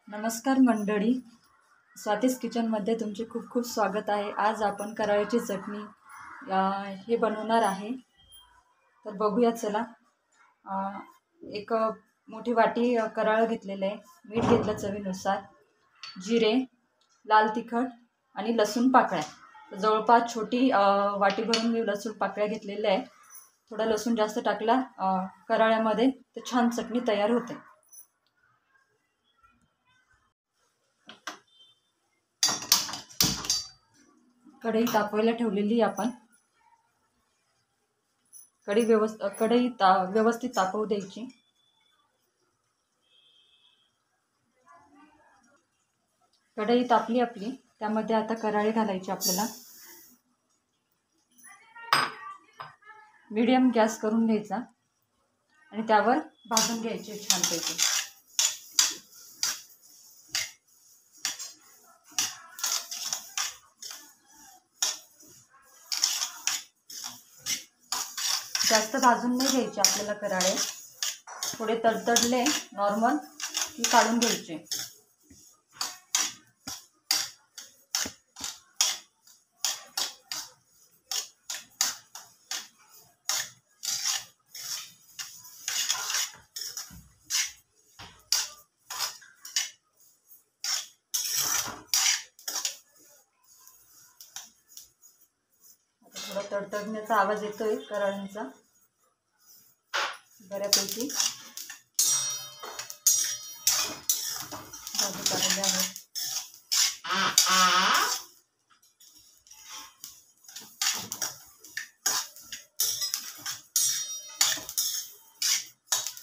नमस्कार मंडळी, स्वातीस किचनमध्ये तुमचे खूप खूप स्वागत आहे। आज आपण कराळ्याची चटणी हे बनवणार आहे। तर बघूया चला। एक मोठी वाटी कराळ घेतलेलं आहे, मीठ घेतलं चवीनुसार, जिरे, लाल तिखट आणि लसूण पाकळ्या। तर जवळपास छोटी वाटी भरून मी लसूण पाकळ्या घेतलेल्या आहे। थोडा लसूण जास्त टाकला कराळ्यामध्ये तर छान चटणी तयार होते। कढई तापवायला ठेवलेली आपण। कढई व्यवस्थित तापवू द्यायची। कढई तापली आपली, त्यामध्ये आता कराळे घालायचे आपल्याला। मीडियम गॅस करून घ्यायचा आणि त्यावर भाजून घ्यायचे छानपैकी। जास्त भाजून नाही घ्यायचे आपल्याला कराळे, थोडे तडतडले नॉर्मल की काढून घ्यायचे। थोडा तडतडण्याचा आवाज येतोय कराळ्यांचा बऱ्यापैकी। भाजी काढले आहे।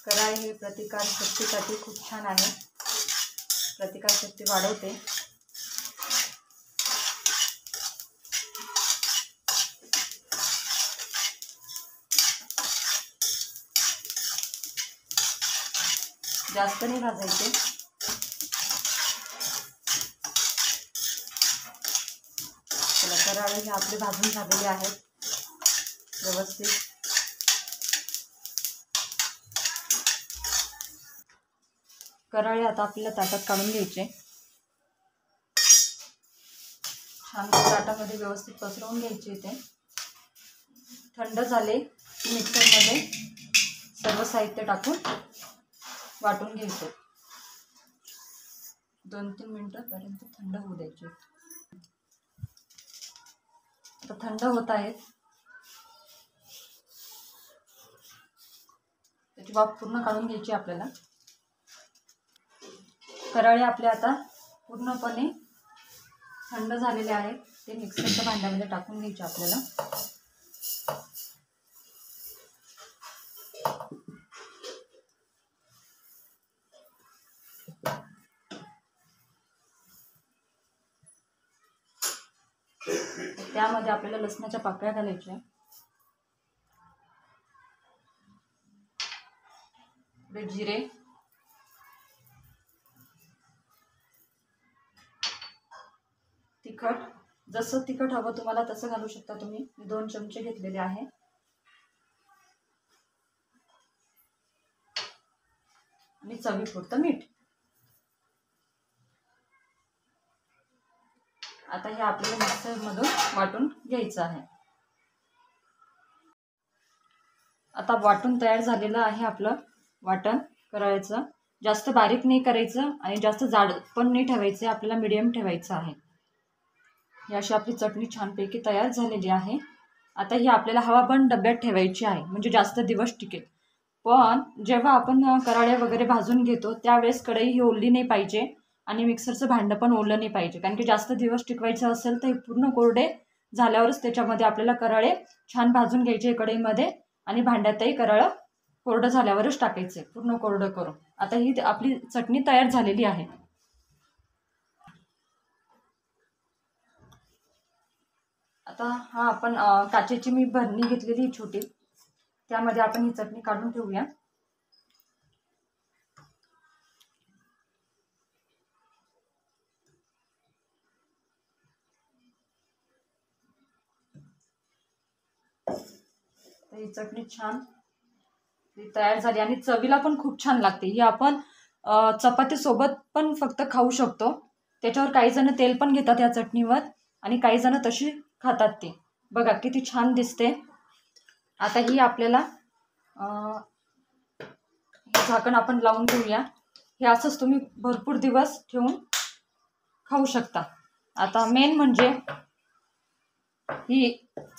कराळे हे प्रतिकारशक्तीसाठी खूप छान आहे, प्रतिकारशक्ती वाढवते। जास्त नाही भाजायचे। चला, कराळे हे आपले भाजून झालेले आहेत व्यवस्थित। कराळे आता आपल्याला ताटात काढून घ्यायचे। छान ताटामध्ये व्यवस्थित पसरवून घ्यायचे। ते थंड झाले की मिक्सरमध्ये सर्व साहित्य टाकून वाटून घ्यायचे। 2-3 मिनिटांपर्यंत थंड होऊ द्यायचे। आता थंड होत आहेत, त्याची वाफ पूर्ण काढून घ्यायची आपल्याला। कराळे आपले आता पूर्णपणे थंड झालेले आहेत, ते मिक्सरच्या भांड्यामध्ये टाकून घ्यायचे आपल्याला। त्यामध्ये आपल्याला लसणाच्या पाकळ्या घालायच्या, जिरे, तिखट, जसं तिखट हवं तुम्हाला तसं घालू शकता तुम्ही। 2 चमचे घेतलेले आहे। आणि चवीपुरतं मीठ। आता हे आपल्याला मिक्सरमधून वाटून घ्यायचं आहे। आता वाटून तयार झालेलं आहे आपलं वाटण करायचं। जास्त बारीक नाही करायचं आणि जास्त जाड पण नाही ठेवायचं, आपल्याला मीडियम ठेवायचं आहे। ही अशी आपली चटणी छानपैकी तयार झालेली आहे। आता ही आपल्याला हवाबंद डब्यात ठेवायची आहे, म्हणजे जास्त दिवस टिकेल। पण जेव्हा आपण कराळे वगैरे भाजून घेतो त्यावेळेस कढई ही ओलली नाही पाहिजे आणि मिक्सरचं भांडं पण ओलं नाही पाहिजे, कारण की जास्त दिवस टिकवायचं असेल तर पूर्ण कोरडे झाल्यावरच त्याच्यामध्ये आपल्याला कराळे छान भाजून घ्यायचे कढईमध्ये, आणि भांड्यातही कराळं कोरडं झाल्यावरच टाकायचे, पूर्ण कोरडं करून। आता ही आपली चटणी तयार झालेली आहे। आता हा आपण काचेची मी भरणी घेतलेली छोटी, त्यामध्ये आपण ही चटणी काढून ठेवूया। ही चटणी छान तयार झाली आणि चवीला पण खूप छान लागते। ही आपण चपातीसोबत पण फक्त खाऊ शकतो. त्याच्यावर काही जण तेल पण घेतात या चटणीवर आणि काही जण तशी खातात ती. बघा किती छान दिसते. आता ही आपल्याला हे झाकण आपण लावून घेऊया. हे असंच तुम्ही भरपूर दिवस ठेवून खाऊ शकता. आता मेन म्हणजे ही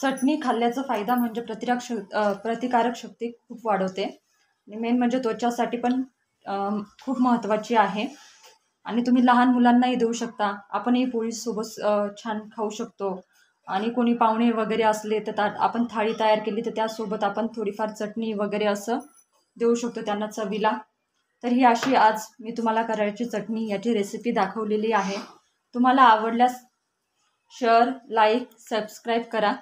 चटणी खाल्ल्याचा फायदा म्हणजे प्रतिकारक शक्ती खूप वाढवते आणि मेन म्हणजे त्वचासाठी पण खूप महत्त्वाची आहे आणि तुम्ही लहान मुलांनाही देऊ शकता. आपणही पोळीसोबत छान खाऊ शकतो आणि कोणी पाहुणे वगैरे असले तर आपण थाळी तयार केली तर त्यासोबत आपण थोडीफार चटणी वगैरे असं देऊ शकतो त्यांना चवीला. तर ही अशी आज मी तुम्हाला करायची चटणी याची रेसिपी दाखवलेली आहे. तुम्हाला आवडल्यास शेअर, लाईक, सबस्क्राईब करा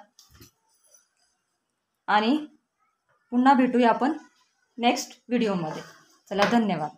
आणि पुन्हा भेटूया आपण नेक्स्ट व्हिडिओमध्ये. चला, धन्यवाद.